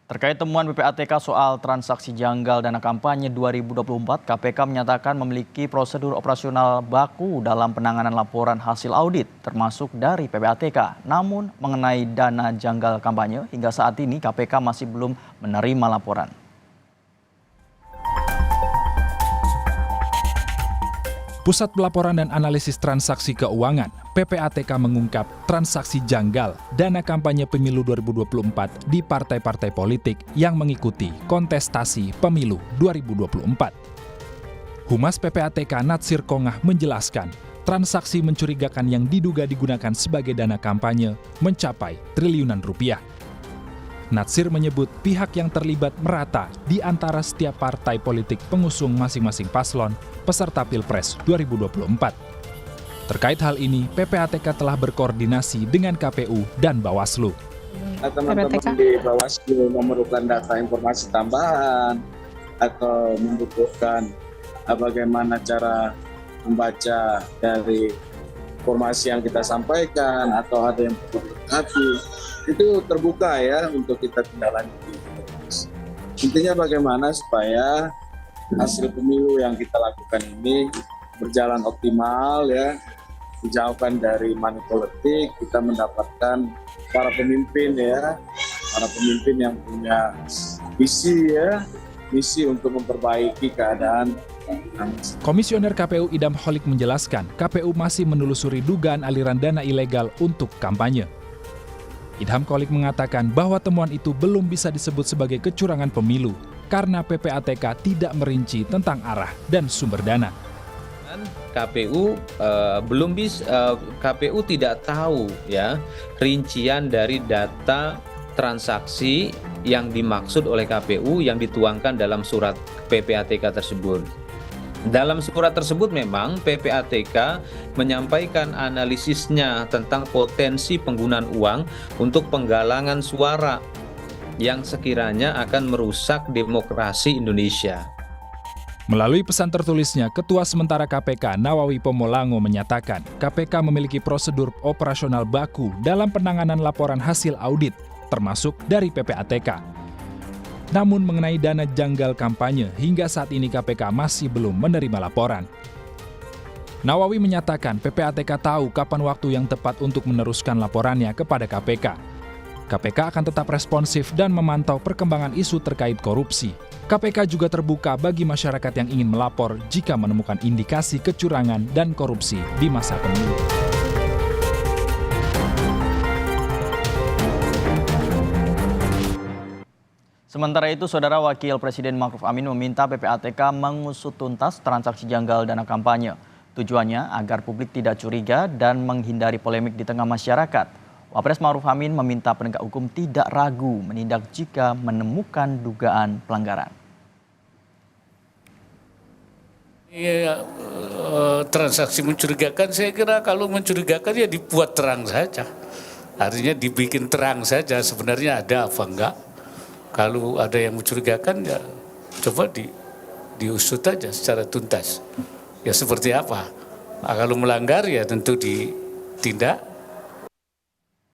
Terkait temuan PPATK soal transaksi janggal dana kampanye 2024, KPK menyatakan memiliki prosedur operasional baku dalam penanganan laporan hasil audit, termasuk dari PPATK. Namun, mengenai dana janggal kampanye, hingga saat ini KPK masih belum menerima laporan. Pusat Pelaporan dan Analisis Transaksi Keuangan (PPATK) mengungkap transaksi janggal dana kampanye pemilu 2024 di partai-partai politik yang mengikuti kontestasi pemilu 2024. Humas PPATK Natsir Kongah menjelaskan, transaksi mencurigakan yang diduga digunakan sebagai dana kampanye mencapai triliunan rupiah. Natsir menyebut pihak yang terlibat merata di antara setiap partai politik pengusung masing-masing paslon peserta Pilpres 2024. Terkait hal ini, PPATK telah berkoordinasi dengan KPU dan Bawaslu. Teman-teman di Bawaslu memerlukan data informasi tambahan atau membutuhkan bagaimana cara membaca dari informasi yang kita sampaikan atau ada yang perlu dilengkapi, itu terbuka ya untuk kita tindak lanjuti. Intinya bagaimana supaya hasil pemilu yang kita lakukan ini berjalan optimal ya, dijauhkan dari money politik, kita mendapatkan para pemimpin ya, para pemimpin yang punya visi ya, misi untuk memperbaiki keadaan. Komisioner KPU Idam Holik menjelaskan, KPU masih menelusuri dugaan aliran dana ilegal untuk kampanye. Idham Holik mengatakan bahwa temuan itu belum bisa disebut sebagai kecurangan pemilu karena PPATK tidak merinci tentang arah dan sumber dana. KPU tidak tahu ya rincian dari data transaksi yang dimaksud oleh KPU yang dituangkan dalam surat PPATK tersebut. Dalam surat tersebut memang PPATK menyampaikan analisisnya tentang potensi penggunaan uang untuk penggalangan suara yang sekiranya akan merusak demokrasi Indonesia. Melalui pesan tertulisnya, Ketua Sementara KPK Nawawi Pomolango menyatakan KPK memiliki prosedur operasional baku dalam penanganan laporan hasil audit, termasuk dari PPATK. Namun mengenai dana janggal kampanye, hingga saat ini KPK masih belum menerima laporan. Nawawi menyatakan PPATK tahu kapan waktu yang tepat untuk meneruskan laporannya kepada KPK. KPK akan tetap responsif dan memantau perkembangan isu terkait korupsi. KPK juga terbuka bagi masyarakat yang ingin melapor jika menemukan indikasi kecurangan dan korupsi di masa pemilu. Sementara itu, Saudara Wakil Presiden Ma'ruf Amin meminta PPATK mengusut tuntas transaksi janggal dana kampanye. Tujuannya agar publik tidak curiga dan menghindari polemik di tengah masyarakat. Wapres Ma'ruf Amin meminta penegak hukum tidak ragu menindak jika menemukan dugaan pelanggaran. Transaksi mencurigakan, saya kira kalau mencurigakan ya dibuat terang saja. Artinya dibikin terang saja sebenarnya ada apa enggak. Kalau ada yang mencurigakan ya coba diusut aja secara tuntas. Ya seperti apa. Nah, kalau melanggar ya tentu ditindak.